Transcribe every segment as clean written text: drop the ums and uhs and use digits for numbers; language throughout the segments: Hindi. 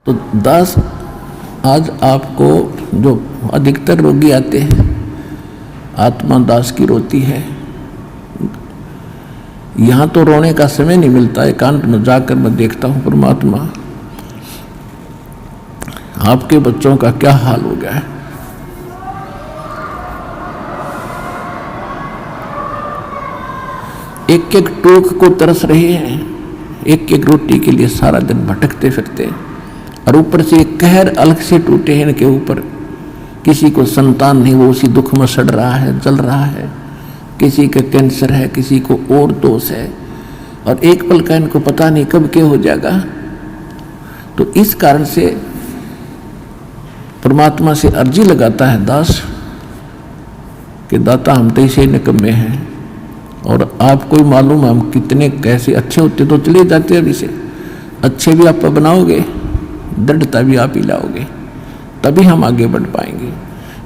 तो दास, आज आपको जो अधिकतर रोगी आते हैं, आत्मा दास की रोती है। यहाँ तो रोने का समय नहीं मिलता, एकांत में जाकर मैं देखता हूँ परमात्मा आपके बच्चों का क्या हाल हो गया है। एक एक टूक को तरस रहे हैं, एक एक रोटी के लिए सारा दिन भटकते फिरते, और ऊपर से एक कहर अलग से टूटे हैं इनके ऊपर। किसी को संतान नहीं, वो उसी दुख में सड़ रहा है, जल रहा है। किसी का कैंसर है, किसी को और दोष है, और एक पल का इनको पता नहीं कब क्या हो जाएगा। तो इस कारण से परमात्मा से अर्जी लगाता है दास कि दाता हम तो इसे निकम्मे हैं, और आपको ही मालूम हम कितने कैसे अच्छे होते तो चले जाते। अभी से अच्छे भी आप बनाओगे, दृढ़ता भी आप ही लाओगे, तभी हम आगे बढ़ पाएंगे।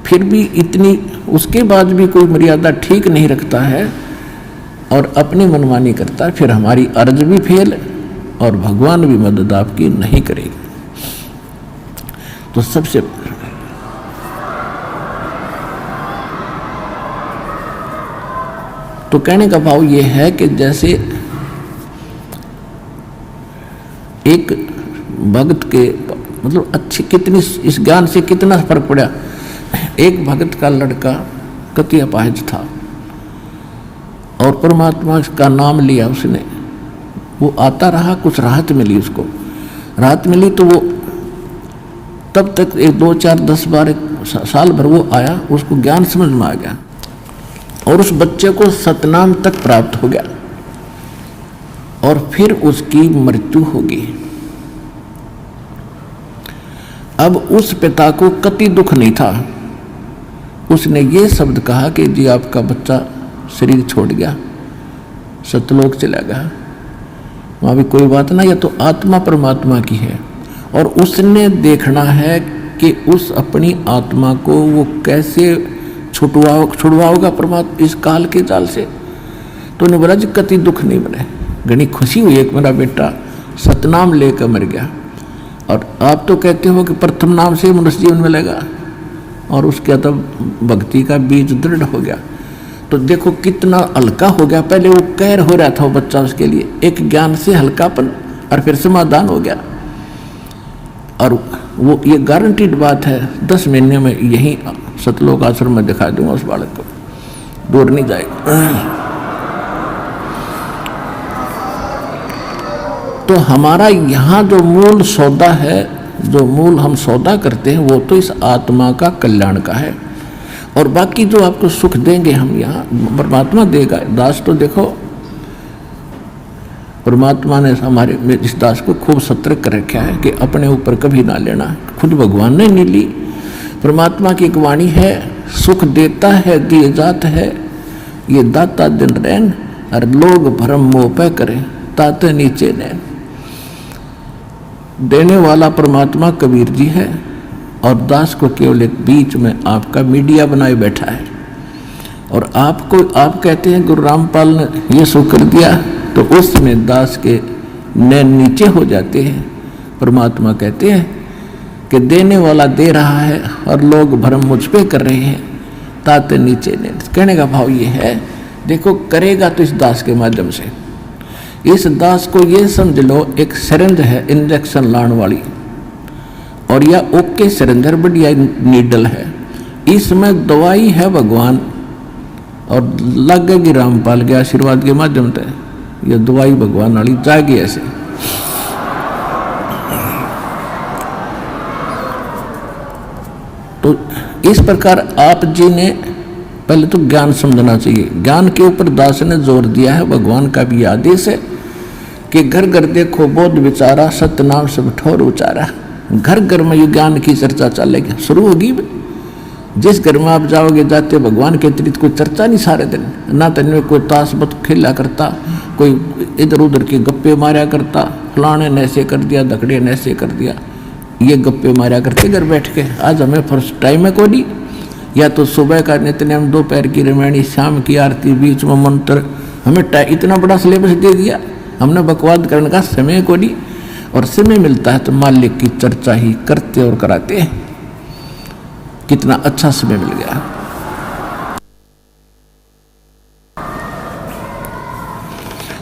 फिर भी इतनी उसके बाद भी कोई मर्यादा ठीक नहीं रखता है और अपनी मनमानी करता है, फिर हमारी अर्ज भी फेल और भगवान भी मदद आपकी नहीं करेगी। तो सबसे तो कहने का भाव ये है कि जैसे एक भक्त के मतलब अच्छी कितनी इस ज्ञान से कितना फर्क पड़ा। एक भक्त का लड़का कति अपाहिज था और परमात्मा का नाम लिया उसने, वो आता रहा, कुछ राहत मिली उसको। राहत मिली तो वो तब तक 1 2 4 10 12 साल भर वो आया, उसको ज्ञान समझ में आ गया और उस बच्चे को सतनाम तक प्राप्त हो गया, और फिर उसकी मृत्यु होगी। अब उस पिता को कति दुख नहीं था। उसने ये शब्द कहा कि जी आपका बच्चा शरीर छोड़ गया, सतलोक चला गया, वहाँ भी कोई बात ना, या तो आत्मा परमात्मा की है और उसने देखना है कि उस अपनी आत्मा को वो कैसे छुड़वाओगा परमात्मा इस काल के जाल से। तो उन्हें बोला जी कति दुख नहीं बने, घनी खुशी हुई एक मेरा बेटा सतनाम लेकर मर गया। और आप तो कहते हो कि प्रथम नाम से मनुष्य जीवन मिलेगा, और उसके तब भक्ति का बीज दृढ़ हो गया। तो देखो कितना हल्का हो गया। पहले वो कहर हो रहा था वो बच्चा, उसके लिए एक ज्ञान से हल्कापन और फिर समाधान हो गया। और वो ये गारंटीड बात है, 10 महीने में यही सतलोक आश्रम में दिखा दूंगा उस बालक को, दूर नहीं जाएगा। तो हमारा यहाँ जो मूल सौदा है, जो मूल हम सौदा करते हैं, वो तो इस आत्मा का कल्याण का है, और बाकी जो आपको सुख देंगे हम यहाँ परमात्मा देगा। दास तो देखो परमात्मा ने हमारे इस दास को खूब सतर्क कर रखा है कि अपने ऊपर कभी ना लेना। खुद भगवान ने नहीं ली, परमात्मा की एक वाणी है, सुख देता है दिए जात है, ये दाता दिन रैन, और लोग भरम मोह पे करें ताते नीचे नैन। देने वाला परमात्मा कबीर जी है, और दास को केवल एक बीच में आपका मीडिया बनाए बैठा है। और आपको आप कहते हैं गुरु रामपाल ने ये सो कर दिया, तो उसमें दास के नैन नीचे हो जाते हैं। परमात्मा कहते हैं कि देने वाला दे रहा है और लोग भरम मुझ पे कर रहे हैं ताते नीचे नैन। कहने का भाव ये है, देखो करेगा तो इस दास के माध्यम से। इस दास को ये समझ लो एक सिरिंज है इंजेक्शन लाने वाली, और यह ओके सिरिंज है, बढ़िया नीडल है, इसमें दवाई है भगवान, और लगेगी रामपाल के आशीर्वाद के माध्यम से यह दवाई भगवान वाली जाएगी ऐसे। तो इस प्रकार आप जी ने पहले तो ज्ञान समझना चाहिए। ज्ञान के ऊपर दास ने जोर दिया है, भगवान का भी आदेश है कि घर घर देखो बोध विचारा, सतनाम सब ठोर उचारा। घर घर में ये ज्ञान की चर्चा चलेगी, शुरू होगी। जिस घर में आप जाओगे जाते भगवान के अतिरिक्त कोई चर्चा नहीं सारे दिन, ना तो इनमें कोई ताश बत खेला करता, कोई इधर उधर के गप्पे मारा करता, फलाने ने ऐसे कर दिया, धकड़े ने ऐसे कर दिया, ये गप्पे मारा करते घर बैठ के। आज हमें फर्स्ट टाइम है कोई, या तो सुबह का नित्यनेम, दोपहर की रामायणी, शाम की आरती, बीच में मंत्र, हमें इतना बड़ा सिलेबस दे दिया, हमने बकवाद करने का समय को नहीं। और समय मिलता है तो मालिक की चर्चा ही करते और कराते हैं। कितना अच्छा समय मिल गया।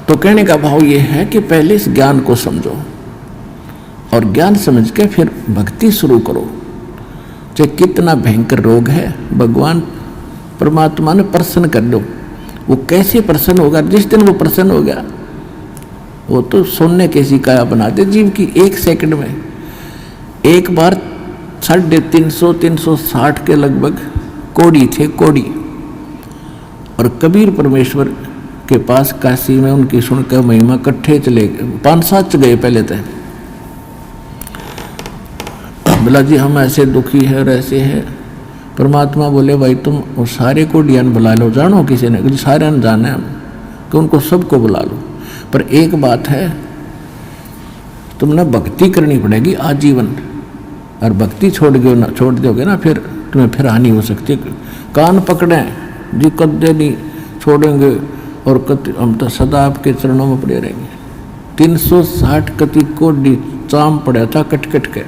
तो कहने का भाव ये है कि पहले इस ज्ञान को समझो और ज्ञान समझ के फिर भक्ति शुरू करो। चाहे कितना भयंकर रोग है, भगवान परमात्मा ने प्रसन्न कर दो। वो कैसे प्रसन्न होगा? जिस दिन वो प्रसन्न हो गया वो तो सोने कैसी काया बना दे जीव की। 1 सेकंड में एक बार 350-360 के लगभग कोड़ी थे, कोड़ी। और कबीर परमेश्वर के पास काशी में उनकी सुनकर महिमा इकट्ठे चले गए। 5-7 गए पहले तक। बोला जी हम ऐसे दुखी है और ऐसे है। परमात्मा बोले भाई तुम वो सारे को डियान बुला लो। जानो किसी ने? सारे ने जाने हम कि उनको सबको बुला लो। पर एक बात है, तुमने भक्ति करनी पड़ेगी आजीवन। और भक्ति छोड़ दोगे ना फिर तुम्हें फिर हानि हो सकती है। कान पकड़े जी, कदे नहीं छोड़ेंगे और हम तो सदा आपके चरणों में पड़े रहेंगे। 360 कति कोडी चाम पड़ा था कट कट के।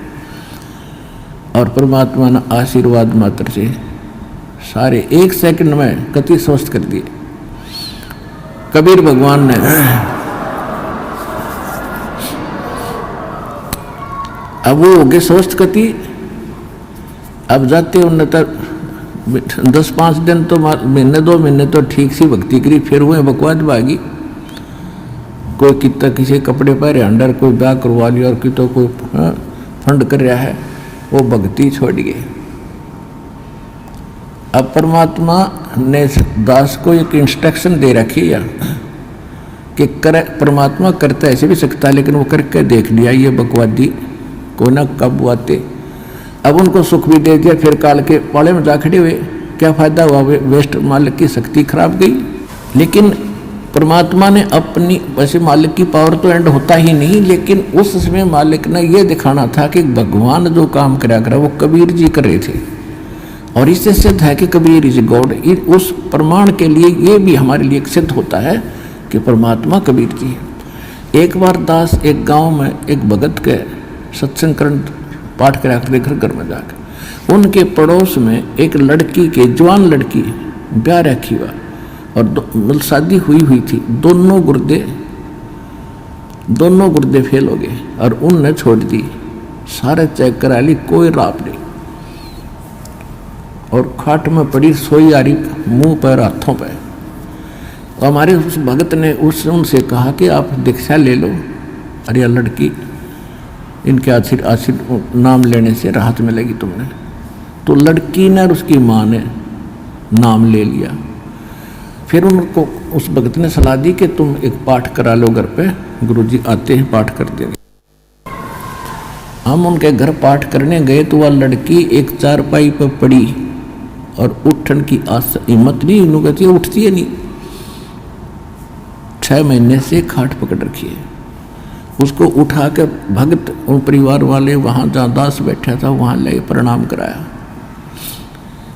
और परमात्मा ने आशीर्वाद मात्र से सारे 1 सेकंड में कति स्वस्थ कर दिए। कबीर भगवान ने अब वो हो गए स्वस्थ कति। अब जाते उन्हें तक 10-5 दिन तो महीने 2 महीने तो ठीक सी भक्ति करी, फिर हुए बकवाद भागी। कोई कितना किसी कपड़े पहरे अंडर, कोई ब्याह करवा लिया और कि तो कोई फंड कर रहा है, वो भक्ति छोड़ गए। अब परमात्मा ने दास को एक इंस्ट्रक्शन दे रखी है कि परमात्मा करता ऐसे भी सकता है, लेकिन वो करके देख लिया ये बकवादी को ना कब आते। अब उनको सुख भी दे दिया, फिर काल के पाले में जा खड़े हुए। क्या फायदा हुआ? वेस्ट, मालिक की शक्ति खराब गई। लेकिन परमात्मा ने अपनी, वैसे मालिक की पावर तो एंड होता ही नहीं, लेकिन उस समय मालिक ने यह दिखाना था कि भगवान जो काम करा करा वो कबीर जी कर रहे थे। और इससे सिद्ध है कि कबीर इज गॉड। उस प्रमाण के लिए ये भी हमारे लिए सिद्ध होता है कि परमात्मा कबीर जी है। एक बार दास एक गांव में एक भगत के सत्संग करण पाठ करा कर घर में जाकर उनके पड़ोस में एक लड़की के, जवान लड़की, ब्याह रखी हुआ और शादी हुई थी। दोनों गुर्दे फेल हो गए और उनने छोड़ दी। सारे चेक करा ली, कोई राप नहीं। और खाट में पड़ी सोई आ रही, मुंह पर हाथों पर। तो हमारे उस भगत ने उनसे कहा कि आप दीक्षा ले लो। अरे लड़की, इनके आशीर्वाद नाम लेने से राहत मिलेगी तुमने। तो लड़की ने और उसकी माँ ने नाम ले लिया। फिर उनको उस भगत ने सलाह दी कि तुम एक पाठ करा लो घर पे, गुरुजी आते हैं पाठ कर देंगे। हम उनके घर पाठ करने गए तो वह लड़की एक चारपाई पर पड़ी और उठन की हिम्मत नहीं, इन्हों कहती है उठती है नहीं। 6 महीने से खाट पकड़ रखी है। उसको उठा कर भगत और परिवार वाले वहाँ जहाँ दास बैठा था वहाँ ले प्रणाम कराया।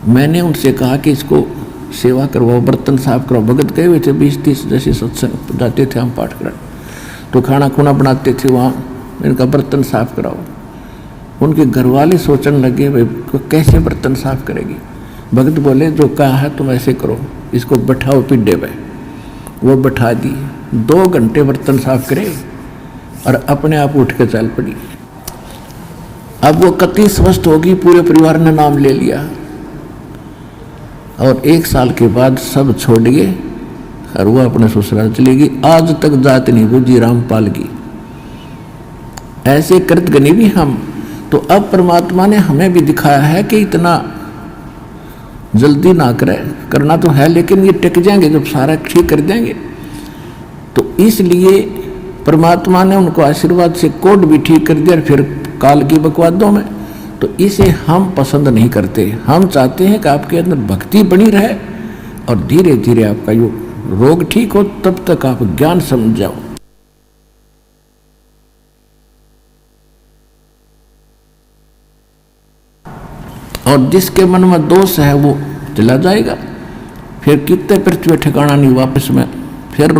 मैंने उनसे कहा कि इसको सेवा करवाओ, बर्तन साफ कराओ। भगत गए हुए थे 20-30 जैसे सत्संग जाते थे हम पाठ करा, तो खाना खुना बनाते थे वहाँ। इनका बर्तन साफ कराओ। उनके घर वाले सोचने लगे भाई कैसे बर्तन साफ करेगी। भगत बोले जो कहा है तुम ऐसे करो, इसको बैठाओ पिड्डे पे। वो बैठा दी, 2 घंटे बर्तन साफ करे और अपने आप उठ के चल पड़ी। अब वो कति स्वस्थ होगी, पूरे परिवार ने नाम ले लिया। और 1 साल के बाद सब छोड़ गए और वो अपने ससुराल चली गई। आज तक जात नहीं बुझी रामपाल की। ऐसे कृत गनी भी हम। तो अब परमात्मा ने हमें भी दिखाया है कि इतना जल्दी ना करे, करना तो है लेकिन ये टिक जाएंगे जब सारा ठीक कर देंगे। तो इसलिए परमात्मा ने उनको आशीर्वाद से कोड भी ठीक कर दिया। फिर काल की बकवादों में तो इसे हम पसंद नहीं करते। हम चाहते हैं कि आपके अंदर भक्ति बनी रहे और धीरे धीरे आपका यो रोग ठीक हो, तब तक आप ज्ञान समझ जाओ। और जिसके मन में दोष है वो चला जाएगा। फिर कितने पृथ्वी ठिकाना नहीं, वापस में फिर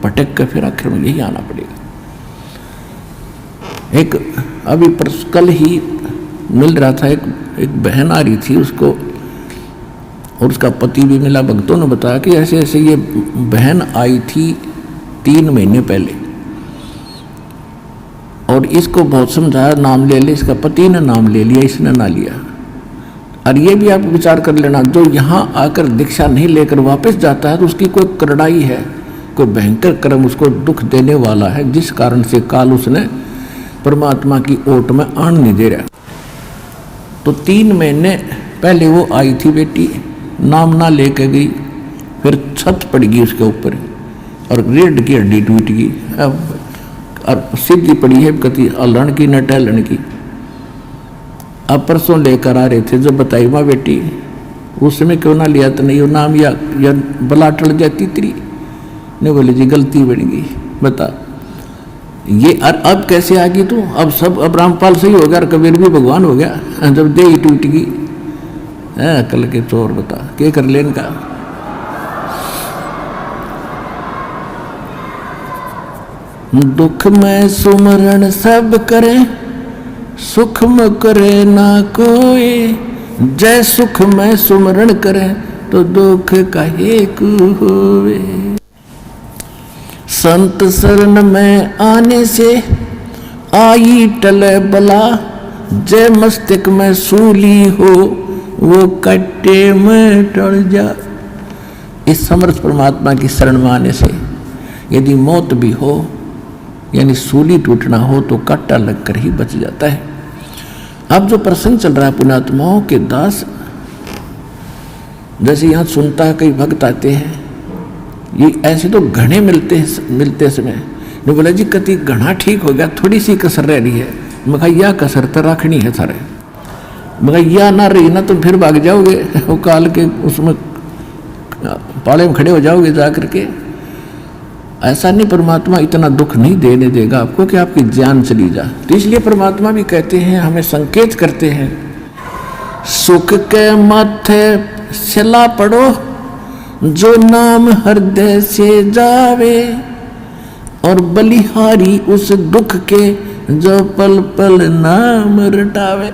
भटक कर फिर आखिर में यही आना पड़ेगा। एक अभी कल ही मिल रहा था, एक बहन आ रही थी, उसको और उसका पति भी मिला। भक्तों ने बताया कि ऐसे ऐसे ये बहन आई थी 3 महीने पहले और इसको बहुत समझाया, नाम ले ले, इसका पति ने नाम ले लिया, इसने ना लिया। और ये भी आप विचार कर लेना, जो यहाँ आकर दीक्षा नहीं लेकर वापस जाता है तो उसकी कोई करड़ाई है, कोई भयंकर कर्म उसको दुख देने वाला है, जिस कारण से काल उसने परमात्मा की ओट में आन नहीं दे रहा। तो 3 महीने पहले वो आई थी बेटी, नाम ना लेके गई, फिर छत पड़ गई उसके ऊपर और रीढ़ की हड्डी टूट गई, और सीधी पड़ी है कति अलण की न टहलन की। अब परसों लेकर आ रहे थे, जब बताई माँ बेटी उस समय क्यों ना लिया, तो नहीं वो नाम या बला टल जाती तेरी। नहीं बोले जी गलती बन गई, बता ये। और अब कैसे आ गई तू? अब सब, अब रामपाल सही हो गया और कबीर भी भगवान हो गया, जब दे ही टूट गई है। कल के चोर बता क्या कर लेन का। दुख में सुमरण सब करे, सुख में करे ना कोई। जय सुख में सुमरण करे तो दुख काहे को होवे। संत शरण में आने से आई टले बला, जय मस्तक में सूली हो वो कट्टे में टल जा। इस समर्थ परमात्मा की शरण में आने से यदि मौत भी हो, यानी सूली टूटना हो, तो कांटा लगकर ही बच जाता है। अब जो प्रसंग चल रहा है पुण्यात्माओं के दास, जैसे यहाँ सुनता है, कई भक्त आते हैं, ये ऐसे तो घने मिलते समय ने बोला जी कति घना ठीक हो गया, थोड़ी सी कसर रह रही है। मैं कहा यह कसर तो रखनी है सारे, मैं कहा यह ना रही ना तो फिर भाग जाओगे, वो काल के उसमें पाले में खड़े हो जाओगे जा करके। ऐसा नहीं, परमात्मा इतना दुख नहीं देने देगा आपको कि आपकी जान चली जाए। तो इसलिए परमात्मा भी कहते हैं, हमें संकेत करते हैं, सुख के माथे सिला पड़ो जो नाम हृदय से जावे, और बलिहारी उस दुख के जो पल पल नाम रटावे।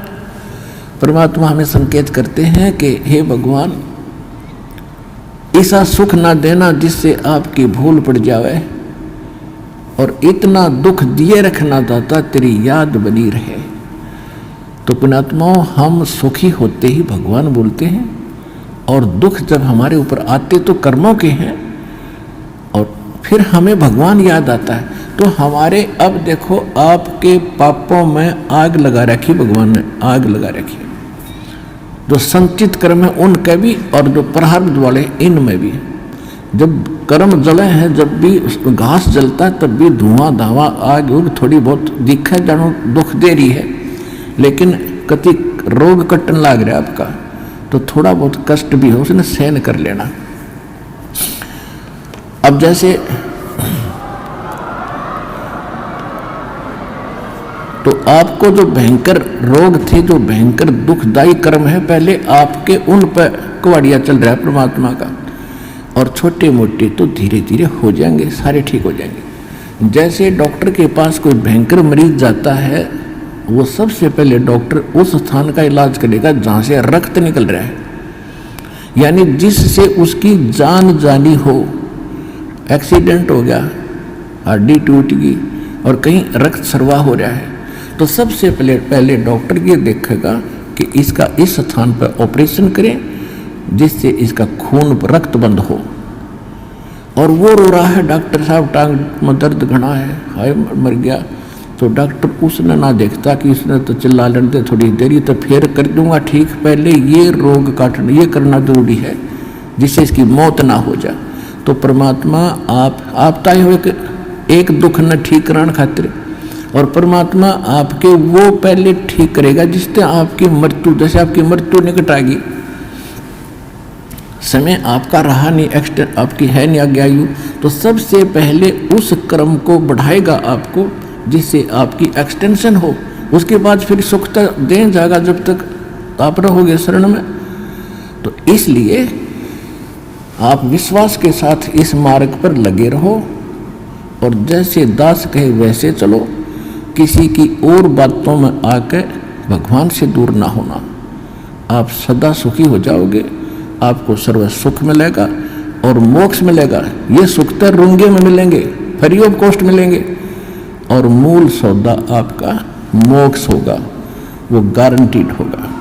परमात्मा हमें संकेत करते हैं कि हे भगवान, ऐसा सुख ना देना जिससे आपकी भूल पड़ जावे, और इतना दुख दिए रखना दाता तेरी याद बनी रहे। तो पुण्यात्माओं, हम सुखी होते ही भगवान बोलते हैं, और दुख जब हमारे ऊपर आते तो कर्मों के हैं, और फिर हमें भगवान याद आता है। तो हमारे, अब देखो आपके पापों में आग लगा रखी, भगवान ने आग लगा रखी, जो संचित कर्म है उनके भी और जो प्रारब्ध वाले इनमें भी। जब कर्म जले हैं, जब भी घास जलता है तब भी धुआं धावा आग उग थोड़ी बहुत दिखे जानो दुख दे रही है, लेकिन कति रोग कटन लाग रहा है आपका, तो थोड़ा बहुत कष्ट भी हो उसने सहन कर लेना। अब जैसे तो आपको जो भयंकर रोग थे, जो भयंकर दुखदायी कर्म है, पहले आपके उन पर कुवाड़िया चल रहा है परमात्मा का, और छोटे मोटे तो धीरे धीरे हो जाएंगे, सारे ठीक हो जाएंगे। जैसे डॉक्टर के पास कोई भयंकर मरीज जाता है, वो सबसे पहले डॉक्टर उस स्थान का इलाज करेगा जहाँ से रक्त निकल रहा है, यानी जिससे उसकी जान जानी हो। एक्सीडेंट हो गया, हड्डी टूट गई और कहीं रक्त स्राव हो रहा है, तो सबसे पहले डॉक्टर ये देखेगा कि इसका इस स्थान पर ऑपरेशन करें जिससे इसका खून रक्त बंद हो। और वो रो रहा है, डॉक्टर साहब टांग में दर्द घना है, हाय मर गया, तो डॉक्टर उसने ना देखता कि उसने तो चिल्ला लड़ते थोड़ी देरी, तो फिर कर दूंगा ठीक, पहले ये रोग काटना, ये करना जरूरी है जिससे इसकी मौत ना हो जाए। तो परमात्मा आप ताए हुए एक दुख न ठीक कराने खातिर, और परमात्मा आपके वो पहले ठीक करेगा जिससे आपकी मृत्यु, जैसे आपकी मृत्यु निकट आ गई, समय आपका रहा नहीं, एक्सटेंड आपकी है नहीं आगे आयु, तो सबसे पहले उस कर्म को बढ़ाएगा आपको जिससे आपकी एक्सटेंशन हो। उसके बाद फिर सुख तक दे जाएगा जब तक आप रहोगे शरण में। तो इसलिए आप विश्वास के साथ इस मार्ग पर लगे रहो, और जैसे दास कहे वैसे चलो, किसी की और बातों में आके भगवान से दूर ना होना। आप सदा सुखी हो जाओगे, आपको सर्व सुख मिलेगा और मोक्ष मिलेगा। ये सुख तो रुंगे में मिलेंगे, फ्री ऑफ कॉस्ट मिलेंगे, और मूल सौदा आपका मोक्ष होगा, वो गारंटीड होगा।